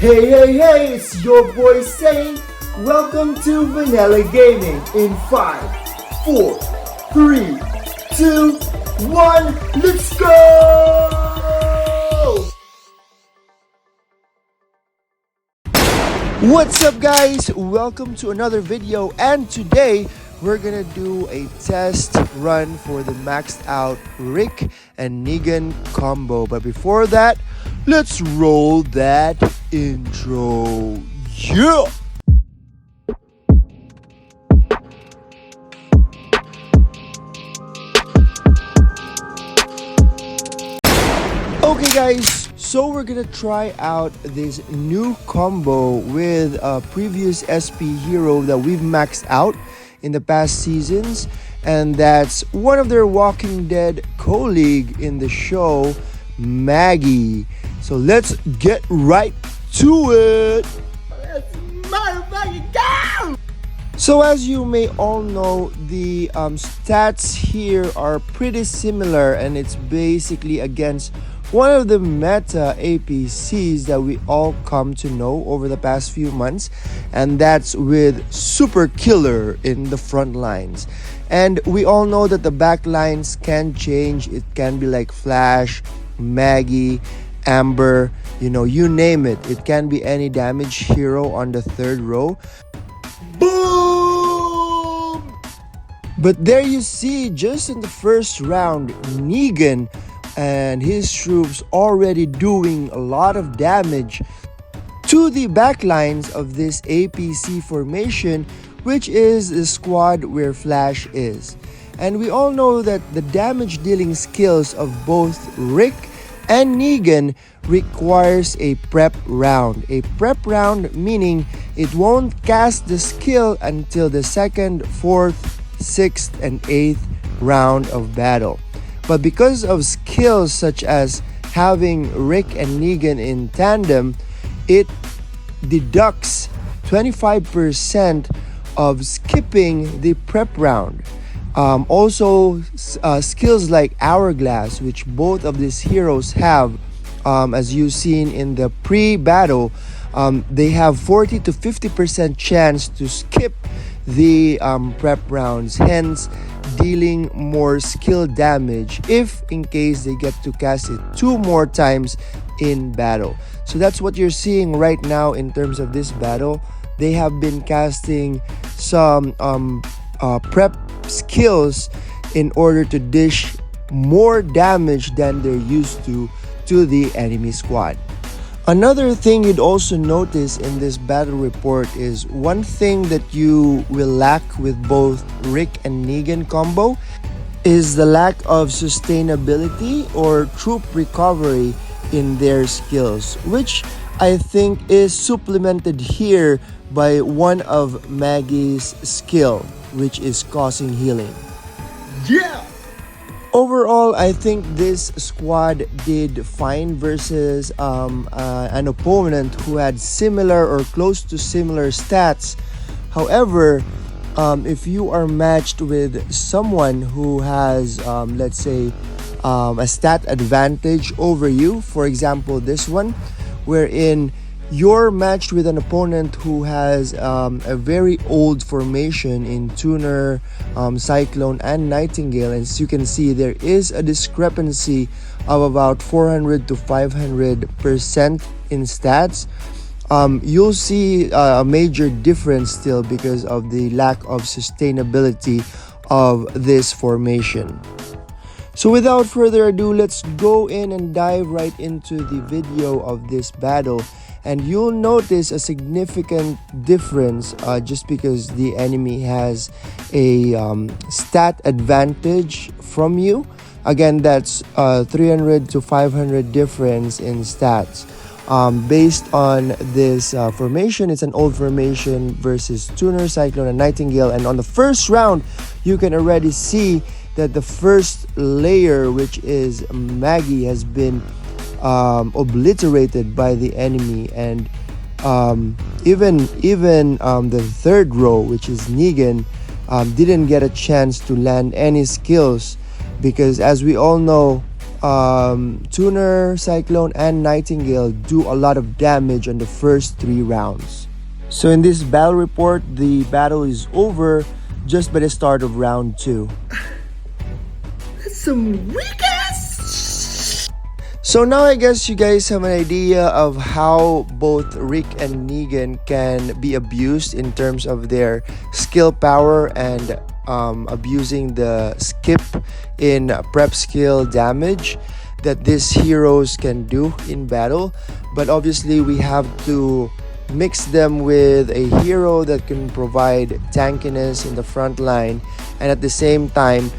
Hey, hey, hey, it's your boy Saint. Welcome to Vanilla Gaming in 5, 4, 3, 2, 1, let's go! What's up guys? Welcome to another video, and today we're gonna do a test run for the maxed out Rick and Negan combo. But before that, let's roll that intro. Yeah! Okay guys, so we're gonna try out this new combo with a previous SP hero that we've maxed out in the past seasons, and that's one of their Walking Dead colleague in the show, Maggie. So let's get right to it. Let's motherfucking go! So as you may all know, the stats here are pretty similar, and it's basically against one of the meta APCs that we all come to know over the past few months, and that's with Super Killer in the front lines. And we all know that the back lines can change. It can be like Flash, Maggie, Amber, you name it. It can be any damage hero on the third row. Boom! But there you see, just in the first round, Negan and his troops already doing a lot of damage to the backlines of this APC formation, which is the squad where Flash is. And we all know that the damage dealing skills of both Rick and Negan requires a prep round. A prep round meaning it won't cast the skill until the 2nd, 4th, 6th, and 8th round of battle. But because of skills such as having Rick and Negan in tandem, it deducts 25% of skipping the prep round. Also, skills like Hourglass, which both of these heroes have, as you've seen in the pre-battle, they have 40 to 50% chance to skip the prep rounds, hence dealing more skill damage if in case they get to cast it 2 more times in battle. So that's what you're seeing right now in terms of this battle. They have been casting some prep skills in order to dish more damage than they're used to the enemy squad. Another thing you'd also notice in this battle report is one thing that you will lack with both Rick and Negan combo is the lack of sustainability or troop recovery in their skills, which I think is supplemented here by one of Maggie's skill, which is causing healing. Yeah! Overall, I think this squad did fine versus an opponent who had similar or close to similar stats. However, if you are matched with someone who has, let's say, a stat advantage over you, for example, this one, wherein you're matched with an opponent who has a very old formation in Tuner, Cyclone, and Nightingale. And as you can see, there is a discrepancy of about 400 to 500% in stats. You'll see a major difference still because of the lack of sustainability of this formation. So without further ado, let's go in and dive right into the video of this battle. And you'll notice a significant difference just because the enemy has a stat advantage from you. Again, that's 300 to 500 difference in stats. Based on this formation, it's an old formation versus Tuner, Cyclone, and Nightingale. And on the first round, you can already see that the first layer, which is Maggie, has been obliterated by the enemy, and even the third row, which is Negan, didn't get a chance to land any skills because, as we all know, Tuner, Cyclone, and Nightingale do a lot of damage on the first 3 rounds. So in this battle report, the battle is over just by the start of round 2. That's some weak ass. So now I guess you guys have an idea of how both Rick and Negan can be abused in terms of their skill power and abusing the skip in prep skill damage that these heroes can do in battle. But obviously we have to mix them with a hero that can provide tankiness in the front line and at the same time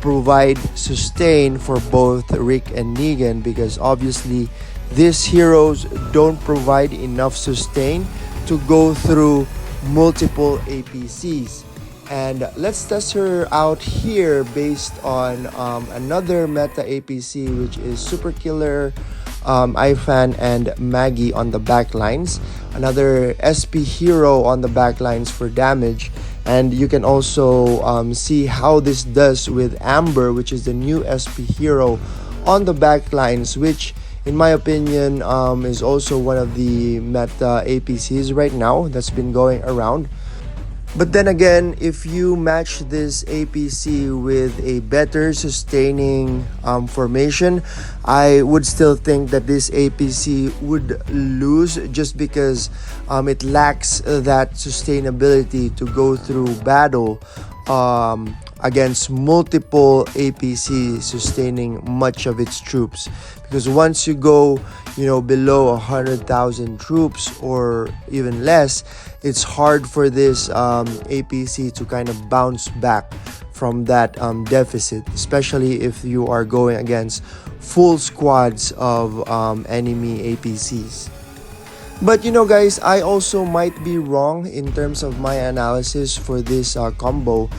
provide sustain for both Rick and Negan, because obviously these heroes don't provide enough sustain to go through multiple APCs. And let's test her out here based on another meta APC, which is Super Killer, Ifan, and Maggie on the backlines. Another SP hero on the backlines for damage. And you can also see how this does with Amber, which is the new SP hero on the backlines, which in my opinion is also one of the meta APCs right now that's been going around. But then again, if you match this APC with a better sustaining formation, I would still think that this APC would lose just because it lacks that sustainability to go through battle against multiple APC sustaining much of its troops. Because once you go, below 100,000 troops or even less, it's hard for this APC to kind of bounce back from that deficit, especially if you are going against full squads of enemy APCs. But guys, I also might be wrong in terms of my analysis for this combo,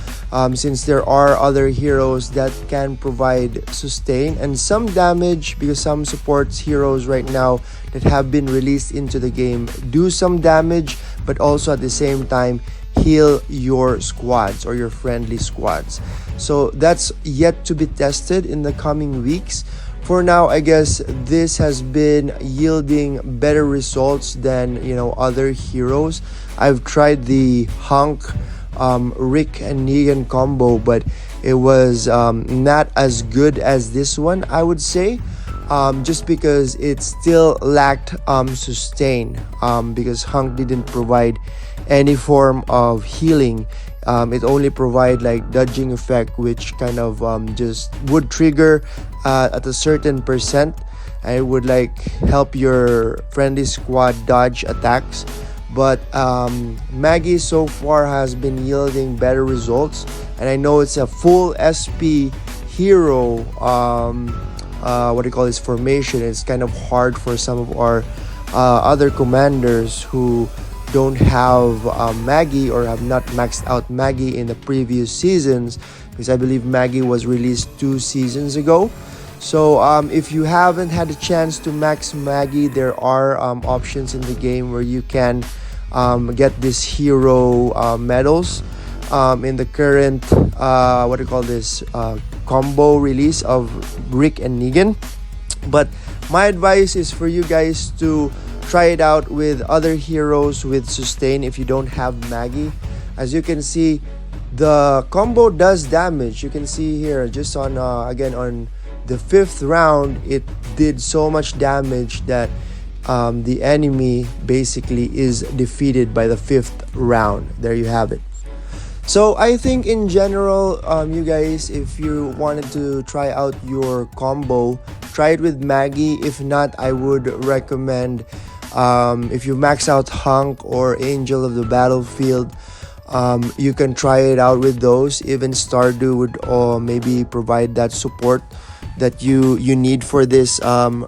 since there are other heroes that can provide sustain and some damage, because some supports heroes right now that have been released into the game do some damage, but also at the same time heal your squads or your friendly squads. So that's yet to be tested in the coming weeks. For now, I guess this has been yielding better results than other heroes. I've tried the Hunk, Rick and Negan combo, but it was not as good as this one, I would say, just because it still lacked sustain, because Hunk didn't provide any form of healing. It only provide like dodging effect, which kind of just would trigger at a certain percent, and it would like help your friendly squad dodge attacks. But Maggie so far has been yielding better results, and I know it's a full SP hero formation. It's kind of hard for some of our other commanders who don't have Maggie or have not maxed out Maggie in the previous seasons, because I believe Maggie was released 2 seasons ago. So if you haven't had a chance to max Maggie, there are options in the game where you can get this hero medals in the current combo release of Rick and Negan. But my advice is for you guys to try it out with other heroes with sustain if you don't have Maggie. As you can see, the combo does damage. You can see here just on again on the 5th round, it did so much damage that the enemy basically is defeated by the 5th round. There you have it. So I think in general, you guys, if you wanted to try out your combo, try it with Maggie. If not, I would recommend if you max out Hunk or Angel of the Battlefield, you can try it out with those. Even Stardew would maybe provide that support that you need for this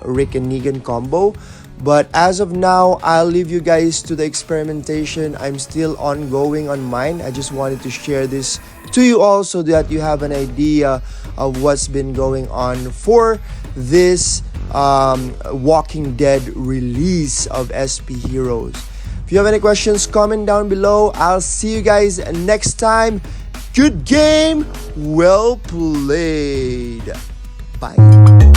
Rick and Negan combo. But as of now, I'll leave you guys to the experimentation. I'm still ongoing on mine. I just wanted to share this to you all so that you have an idea of what's been going on for this Walking Dead release of SP Heroes. If you have any questions, comment down below. I'll see you guys next time. Good game, well played. Bye.